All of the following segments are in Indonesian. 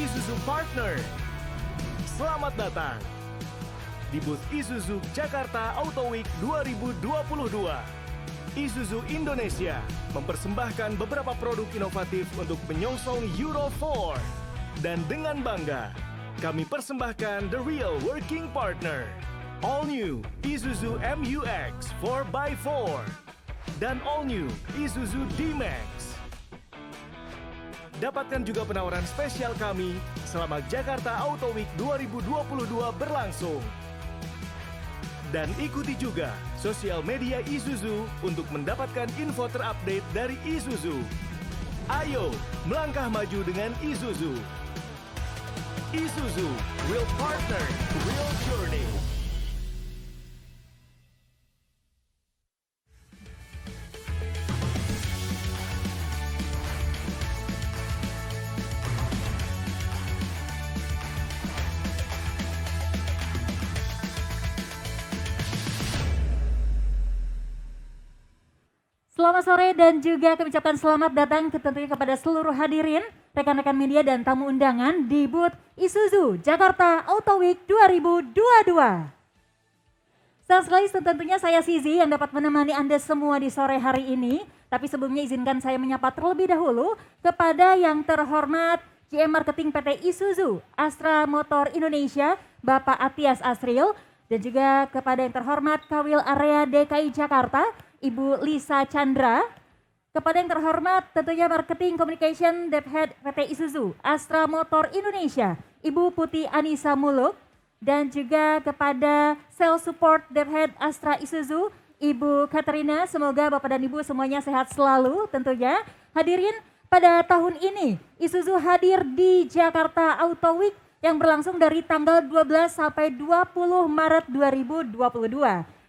Isuzu Partner. Selamat datang di booth Isuzu Jakarta Auto Week 2022. Isuzu Indonesia mempersembahkan beberapa produk inovatif untuk menyongsong Euro 4. Dan dengan bangga, kami persembahkan The Real Working Partner. All new Isuzu MU-X 4x4 dan all new Isuzu D-Max. Dapatkan juga penawaran spesial kami selama Jakarta Auto Week 2022 berlangsung. Dan ikuti juga sosial media Isuzu untuk mendapatkan info terupdate dari Isuzu. Ayo, melangkah maju dengan Isuzu. Isuzu, real partner, real journey. Selamat sore dan juga kami ucapkan selamat datang tentunya kepada seluruh hadirin, rekan-rekan media dan tamu undangan di booth Isuzu Jakarta Auto Week 2022. Senang sekali tentunya saya Sizi yang dapat menemani Anda semua di sore hari ini. Tapi sebelumnya izinkan saya menyapa terlebih dahulu kepada yang terhormat GM Marketing PT Isuzu Astra Motor Indonesia, Bapak Atias Asril, dan juga kepada yang terhormat Kawil Area DKI Jakarta, Ibu Lisa Chandra, kepada yang terhormat tentunya Marketing Communication Dep Head PT Isuzu Astra Motor Indonesia, Ibu Putih Anissa Muluk, dan juga kepada Sales Support Dep Head Astra Isuzu, Ibu Katerina. Semoga Bapak dan Ibu semuanya sehat selalu tentunya. Hadirin, pada tahun ini Isuzu hadir di Jakarta Auto Week yang berlangsung dari tanggal 12 sampai 20 Maret 2022.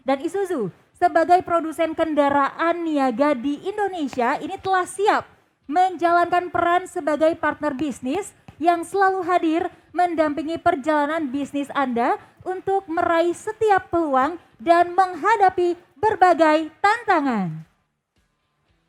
Dan Isuzu sebagai produsen kendaraan niaga di Indonesia ini telah siap menjalankan peran sebagai partner bisnis yang selalu hadir mendampingi perjalanan bisnis Anda untuk meraih setiap peluang dan menghadapi berbagai tantangan.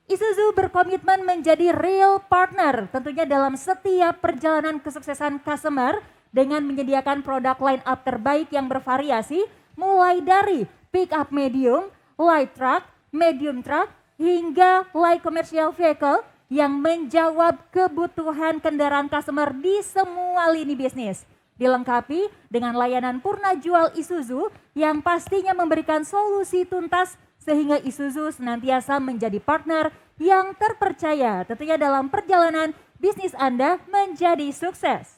Isuzu berkomitmen menjadi real partner tentunya dalam setiap perjalanan kesuksesan customer dengan menyediakan produk line up terbaik yang bervariasi mulai dari pick up medium, light truck, medium truck, hingga light commercial vehicle yang menjawab kebutuhan kendaraan customer di semua lini bisnis. Dilengkapi dengan layanan Purna Jual Isuzu yang pastinya memberikan solusi tuntas sehingga Isuzu senantiasa menjadi partner yang terpercaya tentunya dalam perjalanan bisnis Anda menjadi sukses.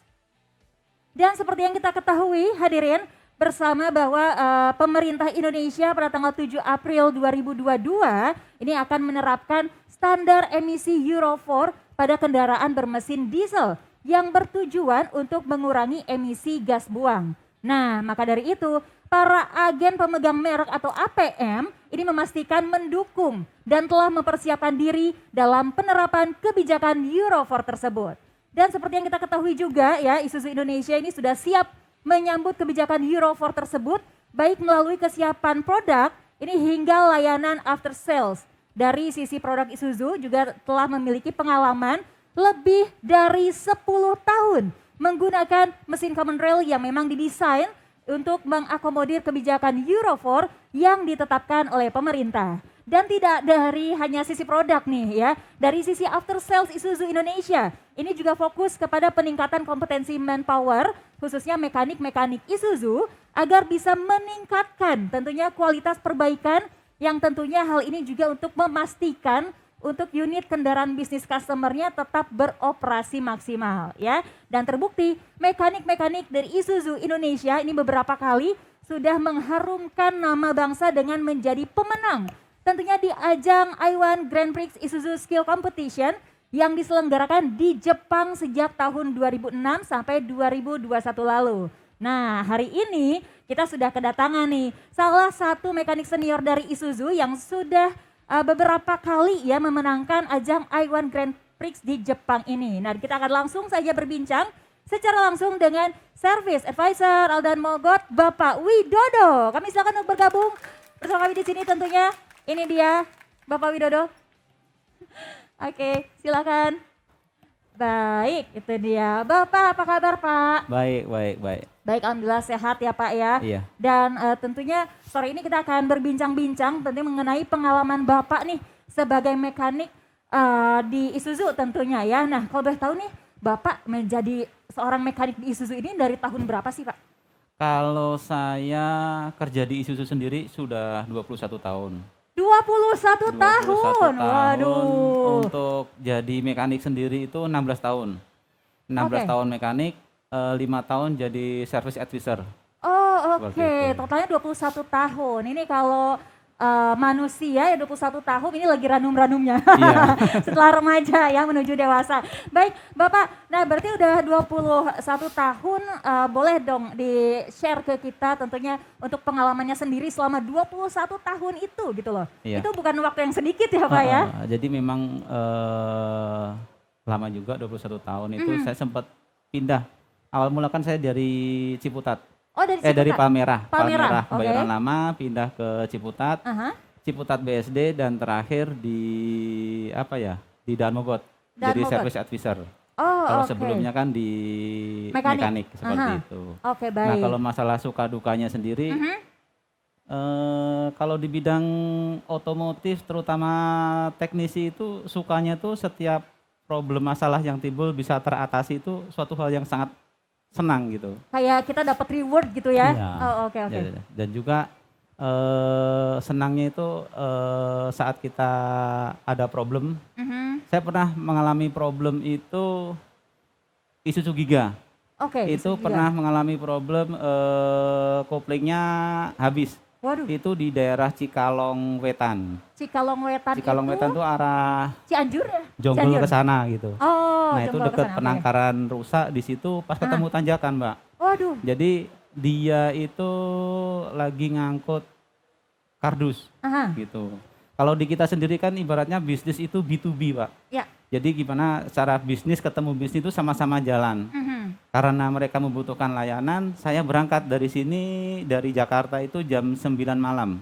Dan seperti yang kita ketahui hadirin, bersama bahwa pemerintah Indonesia pada tanggal 7 April 2022 ini akan menerapkan standar emisi Euro 4 pada kendaraan bermesin diesel yang bertujuan untuk mengurangi emisi gas buang. Nah, maka dari itu para agen pemegang merek atau APM ini memastikan mendukung dan telah mempersiapkan diri dalam penerapan kebijakan Euro 4 tersebut. Dan seperti yang kita ketahui juga ya, Isuzu Indonesia ini sudah siap menyambut kebijakan Euro 4 tersebut, baik melalui kesiapan produk ini hingga layanan after sales. Dari sisi produk Isuzu juga telah memiliki pengalaman lebih dari 10 tahun menggunakan mesin common rail yang memang didesain untuk mengakomodir kebijakan Euro 4 yang ditetapkan oleh pemerintah. Dan tidak dari hanya sisi produk nih ya, dari sisi after sales Isuzu Indonesia ini juga fokus kepada peningkatan kompetensi manpower khususnya mekanik-mekanik Isuzu agar bisa meningkatkan tentunya kualitas perbaikan yang tentunya hal ini juga untuk memastikan untuk unit kendaraan bisnis customer-nya tetap beroperasi maksimal ya. Dan terbukti mekanik-mekanik dari Isuzu Indonesia ini beberapa kali sudah mengharumkan nama bangsa dengan menjadi pemenang tentunya di ajang I1 Grand Prix Isuzu Skill Competition yang diselenggarakan di Jepang sejak tahun 2006 sampai 2021 lalu. Nah, hari ini kita sudah kedatangan nih salah satu mekanik senior dari Isuzu yang sudah beberapa kali ya memenangkan ajang I1 Grand Prix di Jepang ini. Nah, kita akan langsung saja berbincang secara langsung dengan Service Advisor Aldan Mogot, Bapak Widodo. Kami silakan untuk bergabung bersama kami di sini tentunya. Ini dia Bapak Widodo. Oke, silakan. Baik, itu dia. Bapak, apa kabar Pak? Baik, baik, baik. Baik, alhamdulillah sehat ya Pak ya. Iya. Dan tentunya sore ini kita akan berbincang-bincang tentunya mengenai pengalaman Bapak nih sebagai mekanik di Isuzu tentunya ya. Nah, kalau boleh tahu nih, Bapak menjadi seorang mekanik di Isuzu ini dari tahun berapa sih Pak? Kalau saya kerja di Isuzu sendiri sudah 21 tahun. 21 tahun. Waduh. Untuk jadi mekanik sendiri itu 16 tahun. 16 Oke. tahun mekanik, 5 tahun jadi service advisor. Oh, Seperti oke. itu. Totalnya 21 tahun. Ini kalau manusia ya 21 tahun ini lagi ranum-ranumnya. Iya. Setelah remaja ya menuju dewasa. Baik, Bapak. Nah, berarti udah 21 tahun boleh dong di-share ke kita tentunya untuk pengalamannya sendiri selama 21 tahun itu gitu loh. Iya. Itu bukan waktu yang sedikit ya, Pak ya. Jadi memang lama juga 21 tahun itu saya sempat pindah. Awal mula kan saya dari Ciputat. Oh, dari Dari Ciputat? Palmerah. Palmerah, oke. Kebayoran Lama pindah ke Ciputat. Aha. Ciputat BSD dan terakhir di di Daan Mogot. Daan Jadi Mogot. service advisor. Oh, Kalau oke. sebelumnya kan di mekanik seperti Aha. itu. Oke, Nah, baik. kalau masalah suka dukanya sendiri, Mhm. kalau di bidang otomotif terutama teknisi itu sukanya tuh setiap problem masalah yang timbul bisa teratasi itu suatu hal yang sangat senang gitu. Kayak kita dapat reward gitu ya. Iya. Oh, oke, oke. Ya, dan juga senangnya itu saat kita ada problem. Mhm. Saya pernah mengalami problem itu Isuzu Giga. Oke. Itu juga. pernah mengalami problem koplingnya habis. Waduh, Itu di daerah Cikalong Wetan. Cikalong Wetan Cikalong itu Wetan tuh arah Cianjur ya? Jonggol Cianjur. ke sana gitu. Oh, Nah, itu Jonggol dekat kesana, oke. penangkaran rusak di situ pas ketemu tanjakan, Mbak. Waduh, Jadi dia itu lagi ngangkut kardus aha, gitu. Kalau di kita sendiri kan ibaratnya bisnis itu B2B, Pak. ya. Jadi gimana cara bisnis ketemu bisnis itu sama-sama jalan. Mhm. Karena mereka membutuhkan layanan, saya berangkat dari sini dari Jakarta itu jam 9 malam.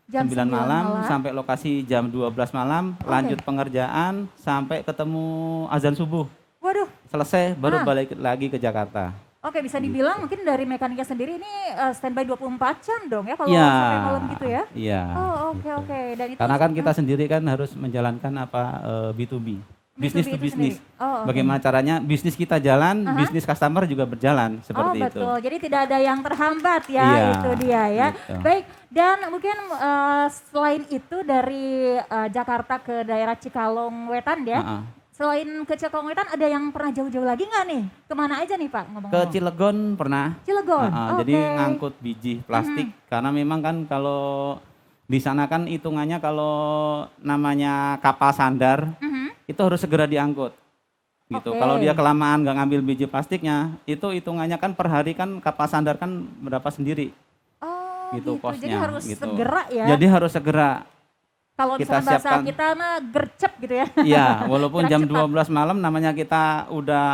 Jam 9 malam malam. sampai lokasi jam 12 malam, Oke. lanjut pengerjaan sampai ketemu azan subuh. Waduh, Selesai baru Ah. balik lagi ke Jakarta. oke bisa dibilang mungkin dari mekaniknya sendiri ini standby 24 jam dong ya kalau Iya. sampai malam gitu ya? Iya. Oh, oke, gitu. oke. Dan itu Karena kan kita sendiri kan harus menjalankan B2B. Bisnis to itu bisnis. sendiri. Oh, oke. Bagaimana caranya bisnis kita jalan, Aha. bisnis customer juga berjalan seperti Oh itu. betul, jadi tidak ada yang terhambat ya, Iya, itu dia ya. gitu. Baik, dan mungkin selain itu dari Jakarta ke daerah Cikalong Wetan ya, Heeh. selain ke Cikalong Wetan ada yang pernah jauh-jauh lagi nggak nih? Kemana aja nih Pak Ke ngomong-ngomong? Cilegon pernah. Cilegon, Heeh, oke. Jadi ngangkut biji plastik karena memang kan kalau di sana kan hitungannya kalau namanya kapal sandar Mhm. itu harus segera diangkut. Gitu. Oke. Kalau dia kelamaan nggak ngambil biji plastiknya, itu hitungannya kan per hari kan kapal sandar kan berapa sendiri Oh gitu gitu, kosnya. jadi harus gitu. segera ya. Jadi harus segera. Kalau kita misalnya bahasa siapkan. kita mah gercep gitu ya. Iya, walaupun Gerak jam cepat. 12 malam namanya kita udah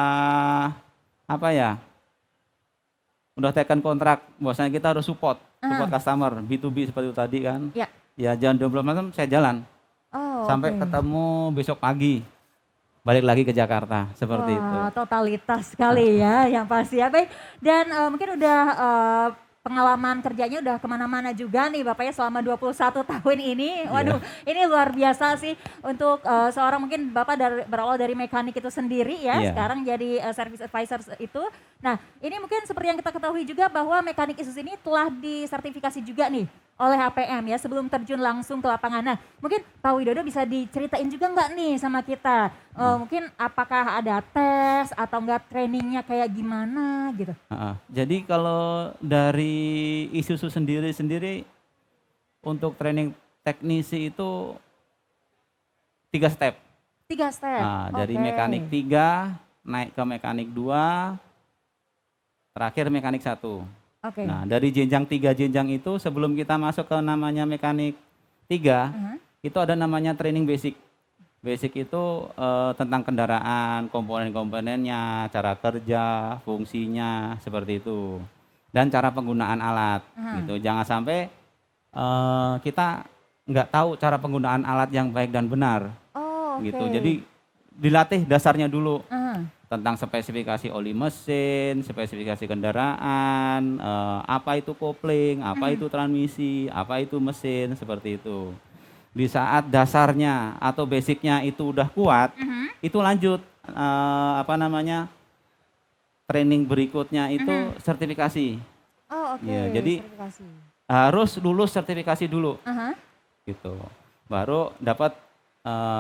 udah tekan kontrak, bahwasanya kita harus support customer B2B seperti itu tadi kan. Ya. Ya jam 12 malam saya jalan Oh, sampai oke. ketemu besok pagi. Balik lagi ke Jakarta seperti itu. Wah, totalitas sekali ya yang pasti ya. Baik, dan mungkin udah pengalaman kerjanya udah kemana-mana juga nih Bapak ya selama 21 tahun ini. Waduh, ini luar biasa sih untuk seorang mungkin Bapak berawal dari mekanik itu sendiri ya, Iya. sekarang jadi service advisor itu. Nah, ini mungkin seperti yang kita ketahui juga bahwa mekanik Isuzu ini telah disertifikasi juga nih oleh HPM ya sebelum terjun langsung ke lapangan. Nah, mungkin Pak Widodo bisa diceritain juga nggak nih sama kita, mungkin apakah ada tes atau enggak trainingnya kayak gimana gitu? Jadi kalau dari Isuzu sendiri untuk training teknisi itu 3 step. 3 step. Dari Oke. mekanik 3 naik ke mekanik 2, terakhir mekanik 1. Oke. Nah, dari jenjang 3 jenjang itu sebelum kita masuk ke namanya mekanik 3, itu ada namanya training basic. Basic itu tentang kendaraan, komponen-komponennya, cara kerja, fungsinya, seperti itu. Dan cara penggunaan alat gitu. Jangan sampai kita nggak tahu cara penggunaan alat yang baik dan benar Oh, oke. gitu. Jadi dilatih dasarnya dulu. tentang spesifikasi oli mesin, spesifikasi kendaraan, apa itu kopling, apa itu transmisi, apa itu mesin, seperti itu. Di saat dasarnya atau basicnya itu udah kuat, itu lanjut training berikutnya itu sertifikasi. Oh, oke. Ya, jadi Sertifikasi. harus lulus sertifikasi dulu, gitu. Baru dapat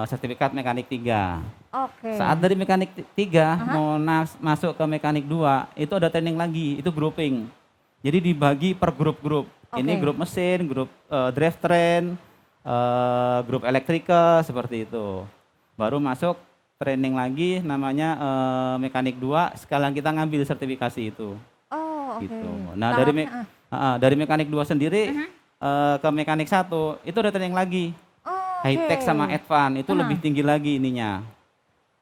sertifikat mekanik 3. Oke. Saat dari mekanik 3 mau masuk ke mekanik 2, itu ada training lagi, itu grouping. Jadi dibagi per grup-grup. Ini Oke. grup mesin, grup drivetrain, grup elektrika, seperti itu. Baru masuk training lagi namanya mekanik 2, sekalian kita ngambil sertifikasi itu. Oh, oke. Gitu. Nah, dari mekanik 2 sendiri ke mekanik 1 itu ada training lagi. Oh, High tech sama advance itu lebih tinggi lagi ininya.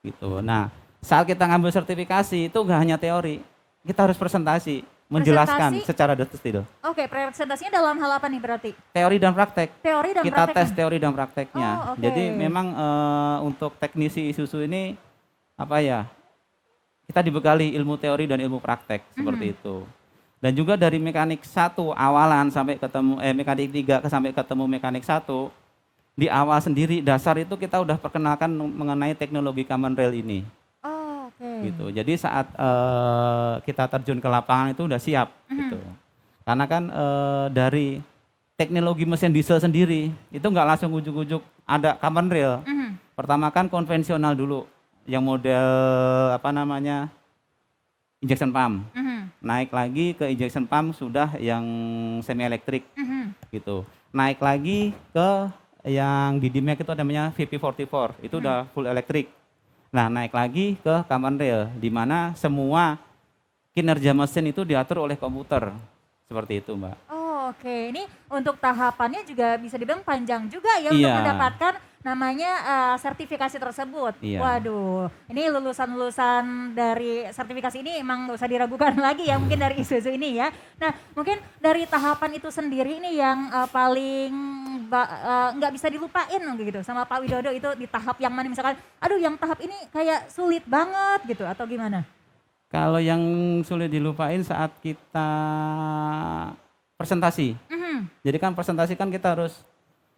Gitu. Nah, saat kita ngambil sertifikasi itu nggak hanya teori, kita harus presentasi, menjelaskan secara detail. Oke, presentasinya dalam hal apa nih berarti? Teori dan praktek. Teori dan Kita prakteknya. tes teori dan prakteknya. Oh, oke. Jadi memang untuk teknisi Isuzu ini kita dibekali ilmu teori dan ilmu praktek seperti itu. Dan juga dari mekanik 1 awalan sampai ketemu mekanik 3 sampai ketemu mekanik 1, di awal sendiri dasar itu kita udah perkenalkan mengenai teknologi common rail ini. Oh, oke. Gitu. Jadi saat kita terjun ke lapangan itu udah siap gitu. Karena kan dari teknologi mesin diesel sendiri itu nggak langsung ujuk-ujuk ada common rail. Pertama kan konvensional dulu, yang model injection pump. Naik lagi ke injection pump sudah yang semi elektrik gitu. Naik lagi ke yang di Dimek itu namanya VP44, itu udah full elektrik. Nah, naik lagi ke common rail di mana semua kinerja mesin itu diatur oleh komputer. Seperti itu, Mbak. Oh, oke. Ini untuk tahapannya juga bisa dibilang panjang juga ya untuk Iya. mendapatkan namanya sertifikasi tersebut. Iya. Waduh, ini lulusan-lulusan dari sertifikasi ini emang nggak usah diragukan lagi ya mungkin dari Isuzu ini ya. Nah, mungkin dari tahapan itu sendiri ini yang paling nggak bisa dilupain gitu sama Pak Widodo itu di tahap yang mana misalkan, aduh yang tahap ini kayak sulit banget gitu atau gimana? Kalau yang sulit dilupain saat kita presentasi. Jadi kan presentasi kan kita harus,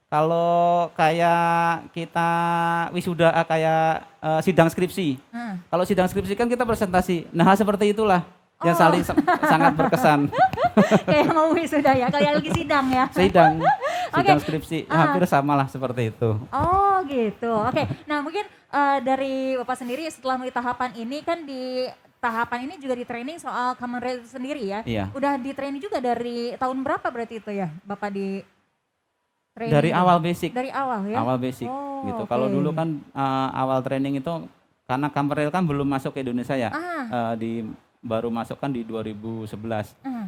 kalau kayak kita wisuda kayak sidang skripsi. Kalau sidang skripsi kan kita presentasi. Nah, hal seperti itulah yang saling sangat berkesan. Kayak mau wisuda ya, kayak lagi sidang ya. Sidang Oke. skripsi hampir sama lah seperti itu. Oh gitu, oke. Nah mungkin dari Bapak sendiri setelah melalui tahapan ini kan di tahapan ini juga di training soal common rail itu sendiri ya. Iya. Udah di training juga dari tahun berapa berarti itu ya Bapak di training? Dari itu? awal basic. Dari awal ya? Awal basic Oh, gitu. oke. Kalau dulu kan awal training itu karena common rail kan belum masuk ke Indonesia ya. Baru masuk kan di 2011.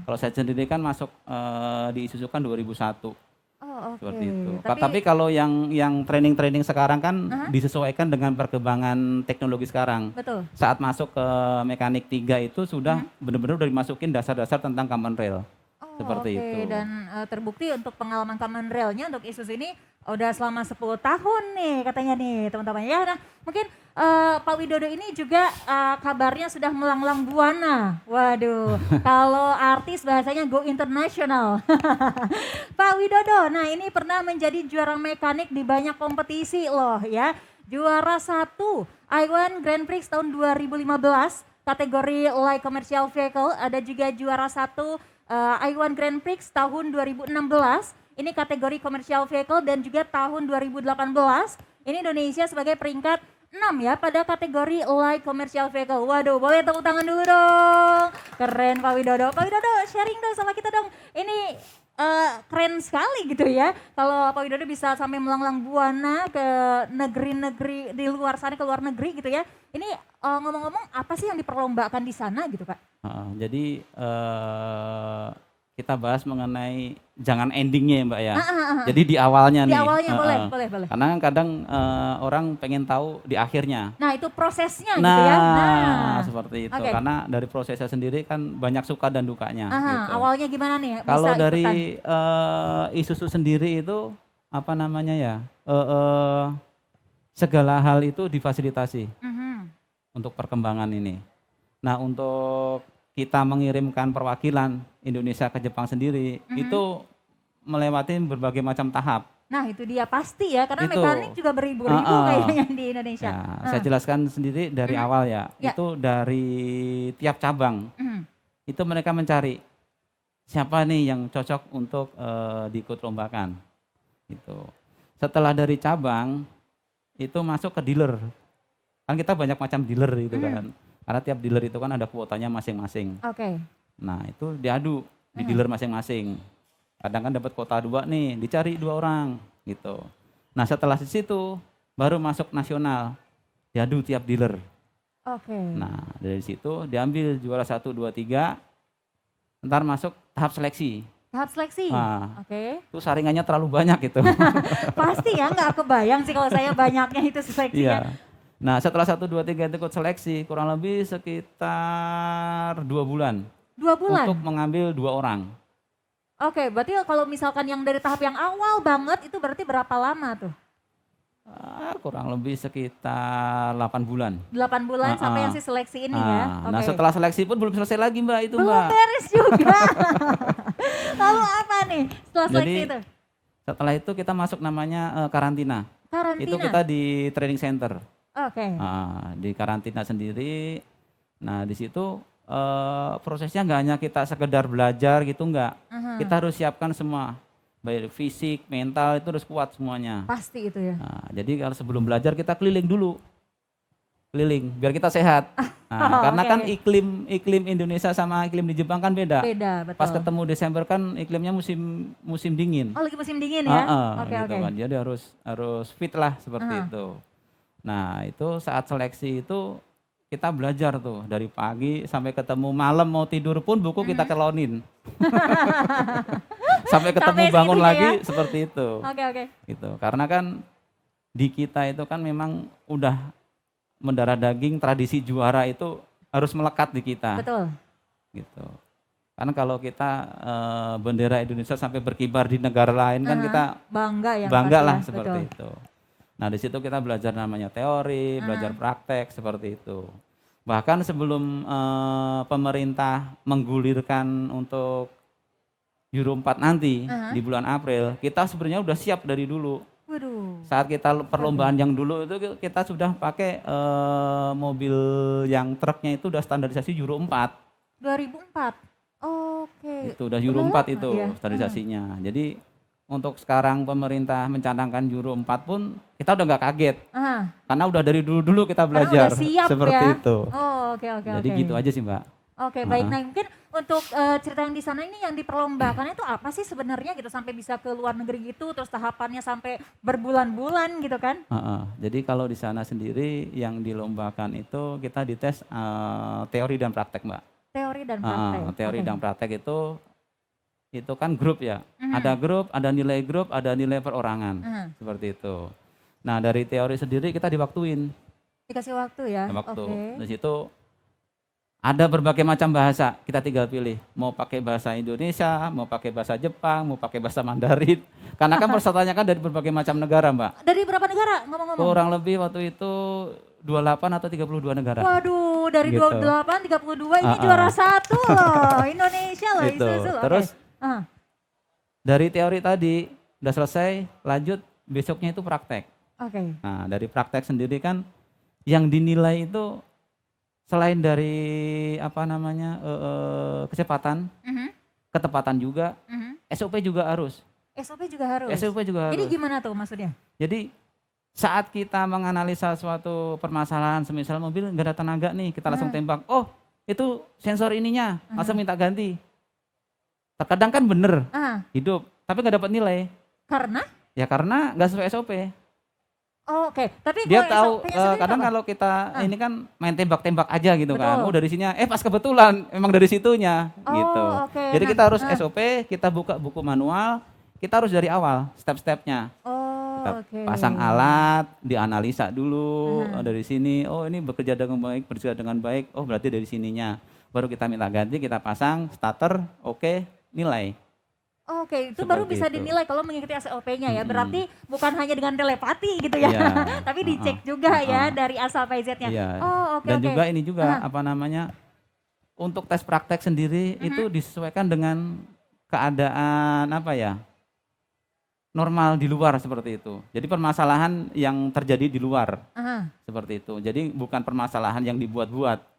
Kalau saya sendiri kan masuk di Isuzu kan 2001. Oh, oke. Seperti itu. Tapi kalau yang training-training sekarang kan disesuaikan dengan perkembangan teknologi sekarang. Betul. Saat masuk ke mekanik 3 itu sudah benar-benar udah dimasukin dasar-dasar tentang common rail. Oh, Seperti oke. itu. Dan terbukti untuk pengalaman common railnya untuk Isuzu ini udah selama 10 tahun nih katanya nih teman-teman ya. Nah mungkin Pak Widodo ini juga kabarnya sudah melanglang buana. Waduh, kalau artis bahasanya go international. Pak Widodo, nah ini pernah menjadi juara mekanik di banyak kompetisi loh ya. Juara 1 I1 Grand Prix tahun 2015 kategori light commercial vehicle, ada juga juara 1 I1 Grand Prix tahun 2016. Ini kategori commercial vehicle dan juga tahun 2018 ini Indonesia sebagai peringkat 6 ya pada kategori light commercial vehicle. Waduh, boleh tepuk tangan dulu dong. Keren Pak Widodo. Pak Widodo sharing dong sama kita dong. Ini keren sekali gitu ya. Kalau Pak Widodo bisa sampai melanglang buana ke negeri-negeri di luar sana, ke luar negeri gitu ya. Ini ngomong-ngomong apa sih yang diperlombakan di sana gitu Pak? Jadi kita bahas mengenai jangan endingnya ya Mbak ya. Jadi di awalnya Di nih. awalnya boleh. Karena kadang orang pengen tahu di akhirnya. Nah itu prosesnya Nah, gitu ya. Nah seperti itu. Oke. Karena dari prosesnya sendiri kan banyak suka dan dukanya. Gitu. Awalnya gimana nih? Bisa Kalau ikutan? dari Isuzu sendiri itu apa namanya ya? Segala hal itu difasilitasi. untuk perkembangan ini. Nah, untuk kita mengirimkan perwakilan Indonesia ke Jepang sendiri itu melewati berbagai macam tahap. Nah itu dia pasti ya, karena Itu. mekanik juga beribu-ribu kayaknya di Indonesia. Ya, saya jelaskan sendiri dari awal ya. Ya. Itu dari tiap cabang itu mereka mencari siapa nih yang cocok untuk diikut lombakan. Gitu. Setelah dari cabang itu masuk ke dealer. Kan kita banyak macam dealer itu kan. Karena tiap dealer itu kan ada kuotanya masing-masing. Oke. Nah itu diadu di dealer masing-masing. Kadang kan dapat kuota 2 nih, dicari 2 orang gitu. Nah setelah di situ baru masuk nasional, diadu tiap dealer. Oke. Nah dari situ diambil juara 1, 2, 3, ntar masuk tahap seleksi. Tahap seleksi. Nah, Oke. itu saringannya terlalu banyak gitu. Pasti ya, nggak kebayang sih kalau saya banyaknya itu seleksinya. Iya. Nah setelah 1, 2, 3 itu ikut seleksi kurang lebih sekitar 2 bulan. 2 bulan? Untuk mengambil 2 orang. Oke, berarti kalau misalkan yang dari tahap yang awal banget itu berarti berapa lama tuh? Kurang lebih sekitar 8 bulan. 8 bulan sampai yang si seleksi ini ya? Nah setelah seleksi pun belum selesai lagi Mbak itu belum Mbak. beres juga. Lalu apa nih setelah seleksi Jadi itu? setelah itu kita masuk namanya karantina. Karantina? Itu kita di training center. Oke. Di karantina sendiri. Nah di situ prosesnya nggak hanya kita sekedar belajar gitu nggak. Kita harus siapkan semua. Baik fisik, mental itu harus kuat semuanya. Pasti itu ya. Nah, jadi kalau sebelum belajar kita keliling dulu. Keliling biar kita sehat. Nah, karena kan iklim Indonesia sama iklim di Jepang kan beda. Beda, betul. Pas ketemu Desember kan iklimnya musim dingin. Oh lagi musim dingin ya? Oke. Gitu kan. Jadi harus fit lah seperti itu. Nah itu saat seleksi itu kita belajar tuh dari pagi sampai ketemu malam mau tidur pun buku kita kelonin. Sampai ketemu bangun lagi seperti itu. Oke. Gitu. Karena kan di kita itu kan memang udah mendarah daging tradisi juara itu harus melekat di kita. Betul. Gitu. Karena kalau kita bendera Indonesia sampai berkibar di negara lain kan kita bangga lah seperti itu. Nah di situ kita belajar namanya teori, belajar praktek seperti itu. Bahkan sebelum pemerintah menggulirkan untuk Euro 4 nanti di bulan April, kita sebenarnya udah siap dari dulu. Waduh. Saat kita perlombaan yang dulu itu kita sudah pakai mobil yang truknya itu udah standarisasi Euro 4. 2004. Oke. Itu udah Euro 4 itu ya? standarisasinya. Jadi untuk sekarang pemerintah mencanangkan Euro 4 pun kita udah nggak kaget. Karena udah dari dulu kita belajar siap seperti ya? itu. Oh, oke. Jadi gitu aja sih Mbak. Oke, baik. Nah mungkin untuk cerita yang di sana ini yang diperlombakan itu apa sih sebenarnya gitu sampai bisa ke luar negeri gitu, terus tahapannya sampai berbulan-bulan gitu kan? Jadi kalau di sana sendiri yang dilombakan itu kita dites teori dan praktek Mbak. Teori dan praktek. Teori dan praktek itu kan grup ya. Ada grup, ada nilai perorangan. Seperti itu. Nah dari teori sendiri kita diwaktuin. Dikasih waktu ya? Waktu. Okay. Di situ ada berbagai macam bahasa, kita tinggal pilih. Mau pakai bahasa Indonesia, mau pakai bahasa Jepang, mau pakai bahasa Mandarin. Karena kan pesertanya kan dari berbagai macam negara Mbak. Dari berapa negara ngomong-ngomong? Kurang lebih waktu itu 28 atau 32 negara. Waduh, dari gitu. 28, 32 ini juara 1 loh. Indonesia loh, gitu. Isuzu. Terus dari teori tadi udah selesai, lanjut besoknya itu praktek. Oke. Nah dari praktek sendiri kan yang dinilai itu selain dari kecepatan, ketepatan juga, SOP juga harus. SOP juga harus. Jadi gimana tuh maksudnya? Jadi saat kita menganalisa suatu permasalahan, semisal mobil nggak ada tenaga nih, kita langsung tembak. Oh itu sensor ininya, langsung minta ganti. Terkadang kan bener, hidup, tapi nggak dapat nilai. Karena? Ya karena nggak sesuai SOP. Oh, oke. Tapi dia tahu kadang kalau kita ini kan main tembak-tembak aja gitu. Betul. Kan. Oh dari sininya, pas kebetulan emang dari situnya gitu. Okay. Jadi kita harus SOP, kita buka buku manual, kita harus dari awal step-stepnya. Kita pasang alat, dianalisa dulu dari sini. Oh ini bekerja dengan baik. Oh berarti dari sininya. Baru kita minta ganti, kita pasang starter, oke, nilai. Oke, itu baru Seperti bisa itu. dinilai kalau mengikuti SOP-nya ya. Mm-mm. Berarti bukan hanya dengan telepati gitu ya, Iya, tapi heeh, dicek juga ya heeh, dari A sampai Z-nya. iya. Oh, oke Dan oke. juga ini juga Aha, apa namanya, untuk tes praktek sendiri mhm, itu disesuaikan dengan keadaan apa ya, normal di luar seperti itu. Jadi permasalahan yang terjadi di luar aha. seperti itu. Jadi bukan permasalahan yang dibuat-buat.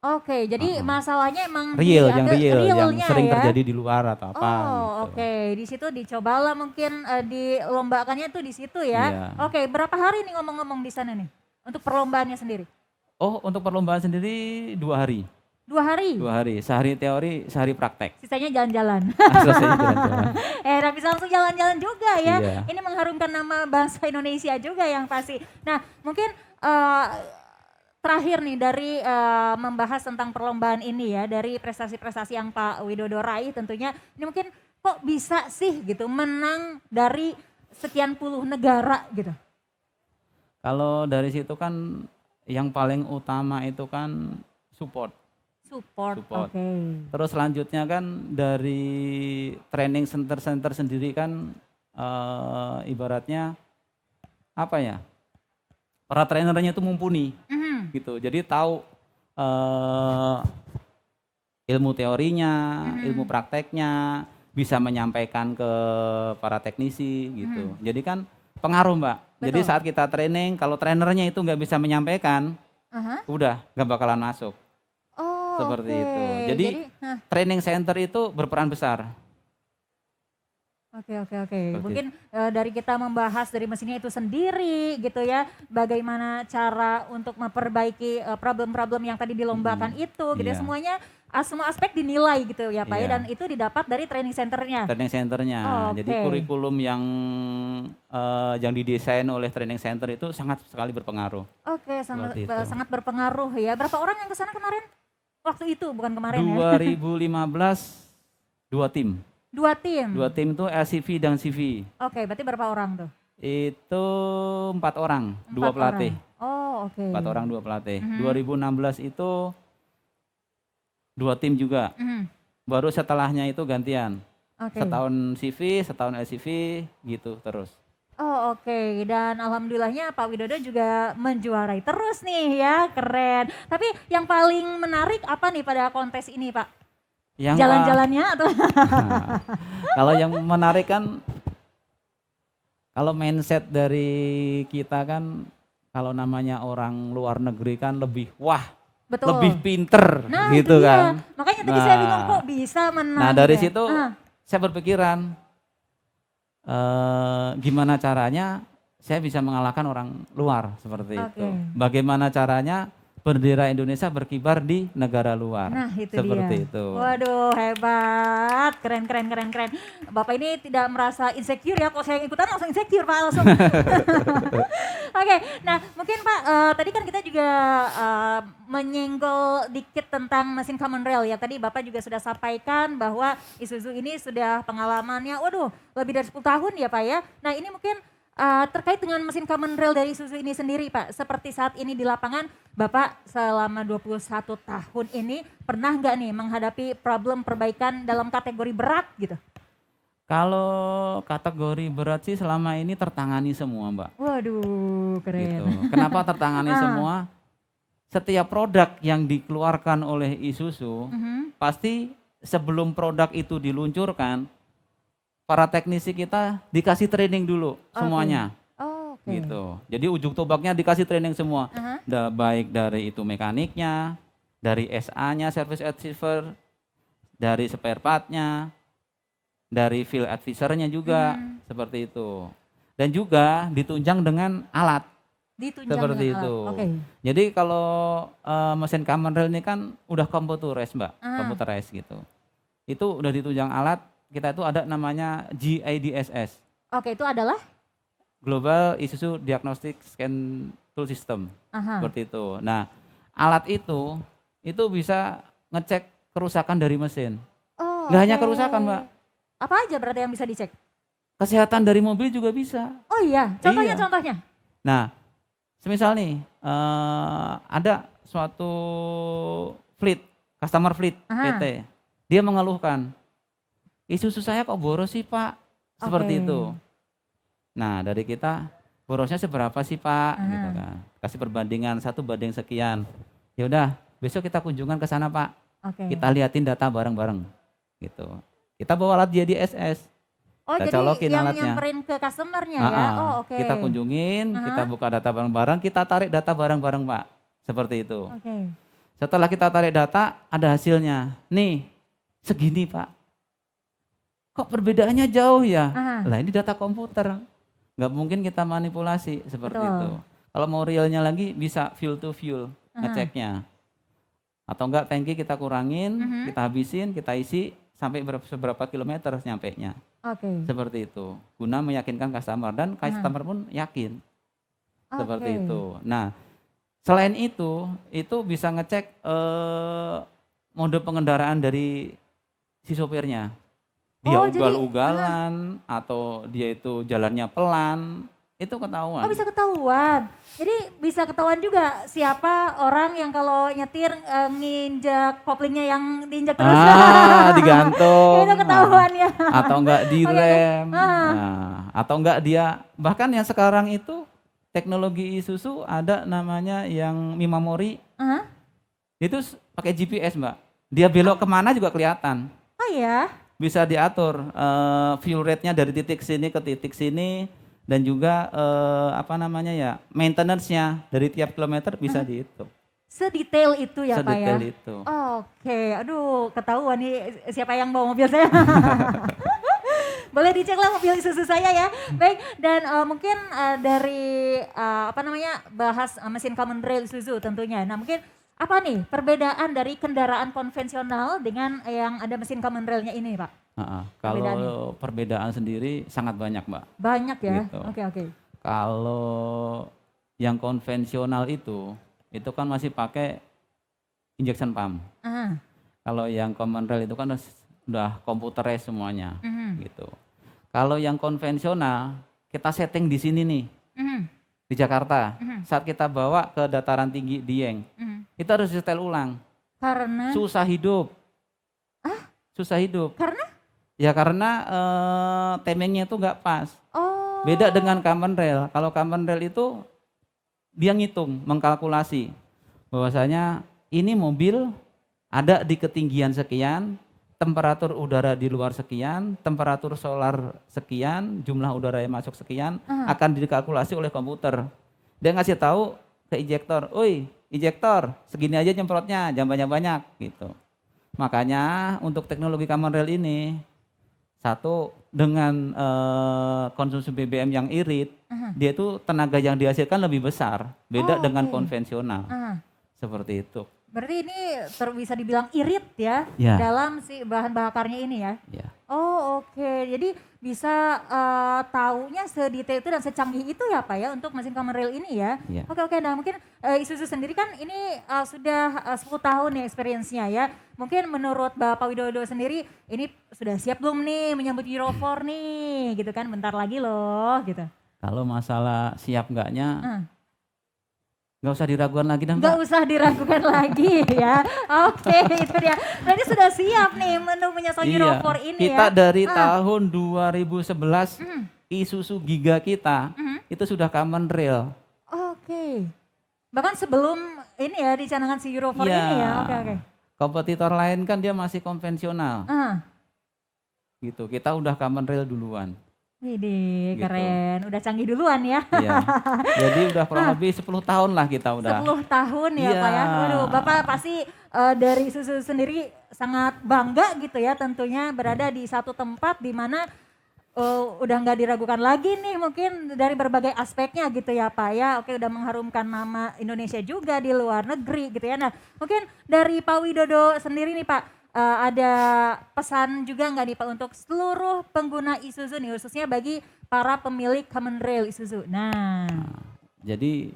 Oke, jadi Heeh. masalahnya emang Yang diambil real, yang realnya sering ya. terjadi di luar atau apa Oh, gitu. oke. Di situ dicobalah mungkin dilombakannya tuh di situ ya. Iya. Oke, berapa hari nih ngomong-ngomong di sana nih untuk perlombaannya sendiri? Oh, untuk perlombaan sendiri 2 hari. 2 hari. 2 hari, sehari teori, sehari praktek. Sisanya jalan-jalan. Selesai jalan-jalan. Nah bisa langsung jalan-jalan juga ya. Iya. Ini mengharumkan nama bangsa Indonesia juga yang pasti. Nah mungkin eh, terakhir nih dari membahas tentang perlombaan ini ya, dari prestasi-prestasi yang Pak Widodo raih tentunya, ini mungkin kok bisa sih gitu menang dari sekian puluh negara gitu. Kalau dari situ kan yang paling utama itu kan support. Support, Support. oke. Terus selanjutnya kan dari training center-center sendiri kan ibaratnya apa ya? Para trainernya itu mumpuni Mhm, gitu. Jadi tahu eh, ilmu teorinya, ilmu mhm, prakteknya, bisa menyampaikan ke para teknisi gitu. mhm. Jadi kan pengaruh Mbak. Jadi Betul. saat kita training, kalau trainernya itu nggak bisa menyampaikan, Aha. udah nggak bakalan masuk. Oh Seperti oke, itu. Jadi jadi training center itu berperan besar. oke oke oke. Seperti Mungkin dari kita membahas dari mesinnya itu sendiri gitu ya, bagaimana cara untuk memperbaiki problem-problem yang tadi dilombakan Mm-mm. itu gitu ya, Iya, semuanya semua aspek dinilai gitu ya Pak ya, dan iya. itu didapat dari training centernya. Training centernya. Jadi Oke, kurikulum yang didesain oleh training center itu sangat sekali berpengaruh. oke sangat, Seperti itu. sangat berpengaruh ya. Berapa orang yang ke sana kemarin? Waktu itu bukan kemarin ya. 2015 2 tim. 2 tim. 2 tim itu LCV dan CV. Oke, berarti berapa orang tuh? Itu 4 orang, 4 orang. dua pelatih. Oh oke. 4 orang, 2 pelatih. Mhm, 2016 itu 2 tim juga. mhm. Baru setelahnya itu gantian. Oke. Setahun CV, setahun LCV, gitu terus. Oh oke, dan alhamdulillahnya Pak Widodo juga menjuarai terus nih ya, keren. Tapi yang paling menarik apa nih pada kontes ini Pak? Yang Jalan-jalannya atau? kalau yang menarik kan, kalau mindset dari kita kan, kalau namanya orang luar negeri kan lebih wah, lebih Betul. pinter Nah itu gitu dia, kan. makanya tadi saya bingung Nah, kok bisa menang nah gitu dari ya. situ saya berpikiran gimana caranya saya bisa mengalahkan orang luar seperti itu. Oke. Bagaimana caranya bendera Indonesia berkibar di negara luar. Nah itu Seperti dia. itu. Waduh hebat, keren keren keren keren. Bapak ini tidak merasa insecure ya, kok saya ikutan langsung insecure Pak langsung. Oke, nah mungkin Pak tadi kan kita juga menyenggol dikit tentang mesin Common Rail ya. Tadi Bapak juga sudah sampaikan bahwa Isuzu ini sudah pengalamannya, waduh lebih dari 10 tahun ya Pak ya. Nah ini mungkin terkait dengan mesin Common Rail dari Isuzu ini sendiri Pak, seperti saat ini di lapangan, Bapak selama 21 tahun ini pernah nggak nih menghadapi problem perbaikan dalam kategori berat gitu? Kalau kategori berat sih selama ini tertangani semua, Mbak. Waduh, Gitu. keren. Kenapa tertangani Ah, semua? Setiap produk yang dikeluarkan oleh Isuzu, mhm. pasti sebelum produk itu diluncurkan, para teknisi kita dikasih training dulu semuanya. Oh, oke. Gitu. Jadi ujung tombaknya dikasih training semua. Aha. Baik dari itu mekaniknya, dari SA-nya, service advisor, dari spare part-nya, dari field advisor-nya juga, Mhm. seperti itu. Dan juga ditunjang dengan alat, Ditunjang seperti dengan alat. itu. Oke. Jadi kalau mesin Common Rail ini kan udah computerized Mbak, Ah. computerized gitu. Itu udah ditunjang alat, kita itu ada namanya GIDSS, Oke, itu adalah? Global Isuzu Diagnostic Scan Tool System, Aha. seperti itu. Nah, alat itu bisa ngecek kerusakan dari mesin. Oh, Nggak hanya oke. kerusakan Mbak, Apa aja berarti yang bisa dicek? kesehatan dari mobil juga bisa. Oh iya, contohnya Iya. contohnya. Nah, semisal nih ada suatu fleet, customer fleet Aha. PT, dia mengeluhkan Isuzu saya kok boros sih Pak? Seperti Oke. itu. Nah dari kita, borosnya seberapa sih Pak? Gitu kan. Kasih perbandingan 1 banding sekian. Ya udah, besok kita kunjungan ke sana Pak. Oke. Kita liatin data bareng-bareng. Gitu. Kita bawa alat JDSS. Oh, Kita jadi colokin yang alatnya. nyamperin ke customernya ya? Ah, Oh, oke. Kita kunjungin, kita buka data bareng-bareng, kita tarik data bareng-bareng Pak. Seperti itu. Oke. Setelah kita tarik data, ada hasilnya. Nih, segini Pak. Kok perbedaannya jauh ya? Lah ini data komputer. Nggak mungkin kita manipulasi seperti Betul. itu. Kalau mau realnya lagi bisa fuel to fuel ngeceknya. Atau enggak tangki kita kurangin, kita habisin, kita isi sampai seberapa kilometer nyampenya. Oke. Seperti itu. Guna meyakinkan customer dan customer pun yakin. Seperti Oke. itu. Nah, selain itu bisa ngecek mode pengendaraan dari si sopirnya. Dia Oh, jadi- ugal-ugalan atau dia itu jalannya pelan, itu ketahuan. Oh, bisa ketahuan. Jadi bisa ketahuan juga siapa orang yang kalau nyetir nginjak koplingnya yang diinjak terus. Digantung. Itu ketahuan ya. Atau enggak direm. Oke. Atau enggak dia, bahkan yang sekarang itu teknologi Isuzu ada namanya yang Mimamori, Hah? itu pakai GPS Mbak. Dia belok kemana juga kelihatan. Oh ya. Bisa diatur fuel rate-nya dari titik sini ke titik sini dan juga maintenance-nya dari tiap kilometer bisa dihitung. Sedetail itu ya Pak ya? Sedetail itu. Oke, aduh ketahuan nih siapa yang bawa mobil saya. Boleh dicek lah mobil Isuzu saya ya. Baik, dan mungkin dari bahas mesin common rail Isuzu tentunya. Nah mungkin apa nih perbedaan dari kendaraan konvensional dengan yang ada mesin common railnya ini Pak? Kalau perbedaan sendiri sangat banyak Mbak. Banyak ya? Gitu. Oke. Kalau yang konvensional itu kan masih pakai injection pump. Kalau yang common rail itu kan udah computerized semuanya, gitu. Kalau yang konvensional kita setting di sini nih, di Jakarta. Saat kita bawa ke dataran tinggi Dieng, kita harus setel ulang. Karena? Susah hidup. Susah hidup. Karena? Ya karena timingnya itu nggak pas. Oh. Beda dengan common rail. Kalau common rail itu dia ngitung, mengkalkulasi bahwasanya ini mobil ada di ketinggian sekian, temperatur udara di luar sekian, temperatur solar sekian, jumlah udara yang masuk sekian, akan dikalkulasi oleh komputer. Dia ngasih tahu ke injektor, "Oi, injektor, segini aja nyemprotnya, jangan banyak-banyak," gitu. Makanya untuk teknologi common rail ini, satu dengan konsumsi BBM yang irit, dia itu tenaga yang dihasilkan lebih besar, beda dengan konvensional. Seperti itu. Berarti ini bisa dibilang irit ya, Ya. dalam si bahan bakarnya ini ya? Ya. Oh oke, jadi bisa taunya sedetail itu dan secanggih itu ya Pak ya untuk mesin common rail ini ya? Ya. Oke, nah mungkin Isuzu sendiri kan ini sudah 10 tahun ya experience-nya ya. Mungkin menurut Bapak Widodo sendiri ini sudah siap belum nih menyambut Euro 4 nih gitu kan, bentar lagi loh gitu. Kalau masalah siap enggaknya, nggak usah diragukan lagi dah Mbak. Nggak usah diragukan lagi ya. Oke, itu dia. Berarti sudah siap nih untuk menyasar Euro 4 ini Kita ya. dari tahun 2011 Isuzu Giga kita itu sudah common rail. Oke. Bahkan sebelum ini ya dicanangkan si Euro 4 ini ya. Oke. Kompetitor lain kan dia masih konvensional. Gitu. Kita udah common rail duluan. Widih, Gitu. keren. Udah canggih duluan ya. Iya. Jadi udah kurang lebih 10 tahun lah kita udah. 10 tahun ya Iya. Pak ya. Waduh, Bapak pasti dari Isuzu sendiri sangat bangga gitu ya tentunya berada di satu tempat di mana udah nggak diragukan lagi nih mungkin dari berbagai aspeknya gitu ya Pak ya. Oke, udah mengharumkan nama Indonesia juga di luar negeri gitu ya. Nah mungkin dari Pak Widodo sendiri nih Pak, ada pesan juga nggak nih Pak untuk seluruh pengguna Isuzu nih khususnya bagi para pemilik common rail Isuzu. Nah. Jadi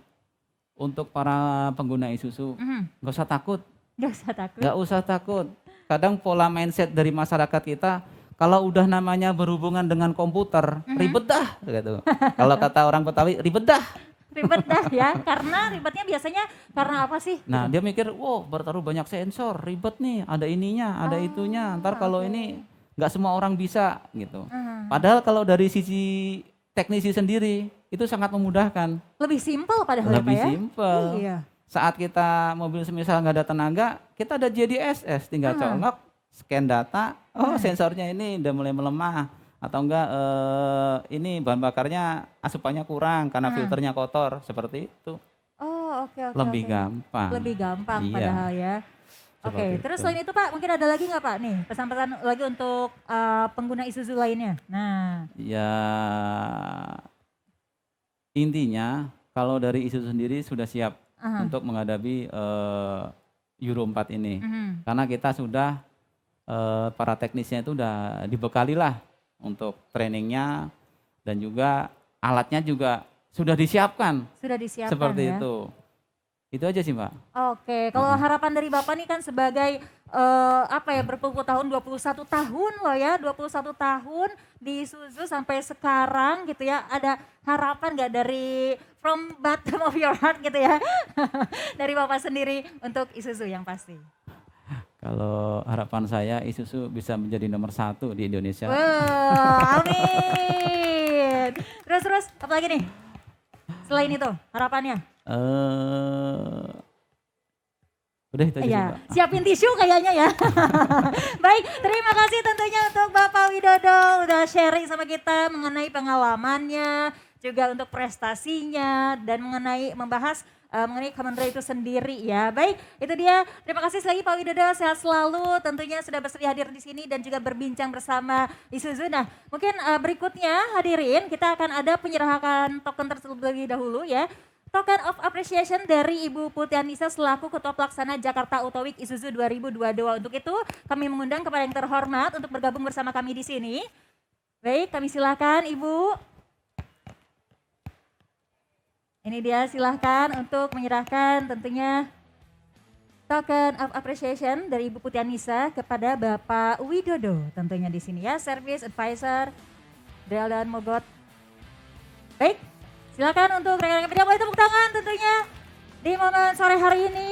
untuk para pengguna Isuzu nggak usah takut. Nggak usah takut. Nggak usah takut. Kadang pola mindset dari masyarakat kita, kalau udah namanya berhubungan dengan komputer, ribet dah gitu. Kalau kata orang Betawi, ribet dah. Ribet dah ya, karena ribetnya biasanya karena apa sih? Nah dia mikir, wow bertaruh banyak sensor, ribet nih, ada ininya, ada itunya. Ntar kalau ini nggak semua orang bisa gitu. Padahal kalau dari sisi teknisi sendiri itu sangat memudahkan. Lebih simpel padahal Lebih ya Pak ya? simpel. Iya. Saat kita mobil semisal nggak ada tenaga, kita ada JDSS, tinggal colok, scan data, oh sensornya ini udah mulai melemah atau enggak ini bahan bakarnya asupannya kurang karena filternya kotor, seperti itu. Oh oke. Lebih gampang. Lebih gampang Iya. padahal ya. Oke, Seperti terus itu. selain itu Pak, mungkin ada lagi nggak Pak nih pesan-pesan lagi untuk pengguna Isuzu lainnya? Nah, Ya intinya kalau dari Isuzu sendiri sudah siap untuk menghadapi Euro 4 ini. Karena kita sudah para teknisnya itu udah dibekali lah untuk trainingnya dan juga alatnya juga sudah disiapkan. sudah disiapkan Seperti ya. itu. Itu aja sih Mbak. Oke, kalau harapan dari Bapak nih kan sebagai berpuluh tahun, 21 tahun loh ya, 21 tahun di Isuzu sampai sekarang gitu ya. Ada harapan nggak dari from bottom of your heart gitu ya, dari Bapak sendiri untuk Isuzu yang pasti? Kalau harapan saya Isuzu bisa menjadi nomor 1 di Indonesia. Wah, amin. Terus apa lagi nih? Selain itu harapannya? Udah itu aja sih, Iya, Mbak. siapin tisu kayaknya ya. Baik, terima kasih tentunya untuk Bapak Widodo udah sharing sama kita mengenai pengalamannya, juga untuk prestasinya dan membahas mengenai Kamen Rider itu sendiri ya. Baik, itu dia. Terima kasih sekali lagi Pak Widodo, sehat selalu. Tentunya sudah bersedia hadir di sini dan juga berbincang bersama Isuzu. Nah, mungkin berikutnya hadirin kita akan ada penyerahan token terlebih dahulu ya. Token of appreciation dari Ibu Putih Anissa selaku Ketua Pelaksana Jakarta Auto Week Isuzu 2022. Untuk itu kami mengundang kepada yang terhormat untuk bergabung bersama kami di sini. Baik, kami silakan Ibu. Ini dia, silahkan untuk menyerahkan tentunya token of appreciation dari Ibu Putih Anissa kepada Bapak Widodo tentunya di sini ya, Service Advisor Dalan Mogot. Baik, silakan untuk rekan-rekan media, boleh tepuk tangan tentunya di momen sore hari ini.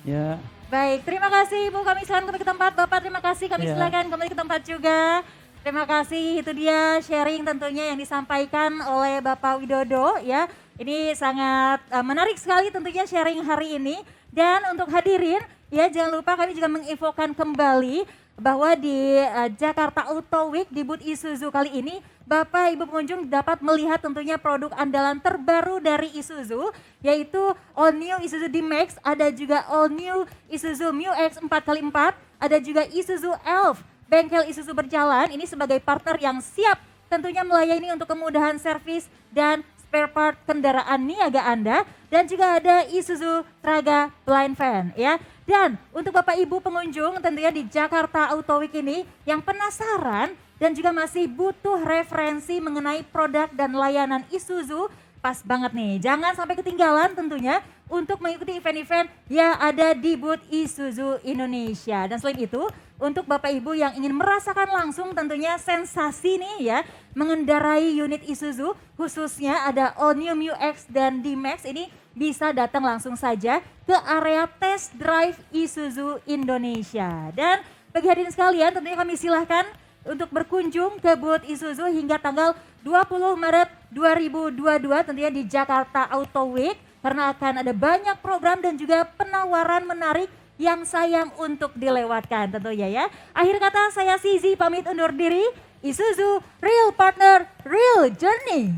Ya, Baik, terima kasih Ibu, kami silakan kembali ke tempat. Bapak terima kasih, kami Iya. silakan kembali ke tempat juga. Terima kasih, itu dia sharing tentunya yang disampaikan oleh Bapak Widodo ya. Ini sangat menarik sekali tentunya sharing hari ini. Dan untuk hadirin ya jangan lupa kami juga menginfokan kembali bahwa di Jakarta Auto Week di booth Isuzu kali ini Bapak Ibu pengunjung dapat melihat tentunya produk andalan terbaru dari Isuzu yaitu All New Isuzu D-Max, ada juga All New Isuzu Mu-X 4x4, ada juga Isuzu Elf. Bengkel Isuzu Berjalan ini sebagai partner yang siap tentunya melayani untuk kemudahan servis dan spare part kendaraan niaga Anda, dan juga ada Isuzu Traga Blind Van ya. Dan untuk Bapak Ibu pengunjung tentunya di Jakarta Auto Week ini yang penasaran dan juga masih butuh referensi mengenai produk dan layanan Isuzu, pas banget nih, jangan sampai ketinggalan tentunya untuk mengikuti event-event yang ada di booth Isuzu Indonesia. Dan selain itu, untuk Bapak Ibu yang ingin merasakan langsung tentunya sensasi nih ya, mengendarai unit Isuzu, khususnya ada All New Mu-X dan D-Max, ini bisa datang langsung saja ke area test drive Isuzu Indonesia. Dan bagi hadirin sekalian tentunya kami silahkan untuk berkunjung ke booth Isuzu hingga tanggal 20 Maret 2022 tentunya di Jakarta Auto Week, karena akan ada banyak program dan juga penawaran menarik yang sayang untuk dilewatkan tentunya ya. Akhir kata saya Sizi pamit undur diri. Isuzu, real partner, real journey.